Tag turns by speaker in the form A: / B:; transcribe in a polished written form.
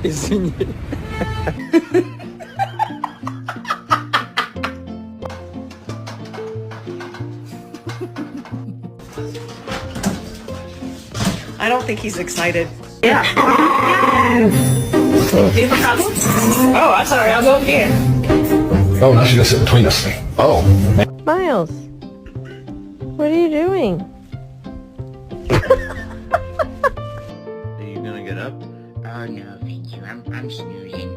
A: Извини.
B: I don't think he's excited. Yeah. Do you have a problem? Oh, I'm sorry. I'll go again.
C: Oh, now she's gonna sit between us. Oh.
D: Miles, what are you doing?
A: Are you gonna get up?
E: Oh no, thank you. I'm snoozing.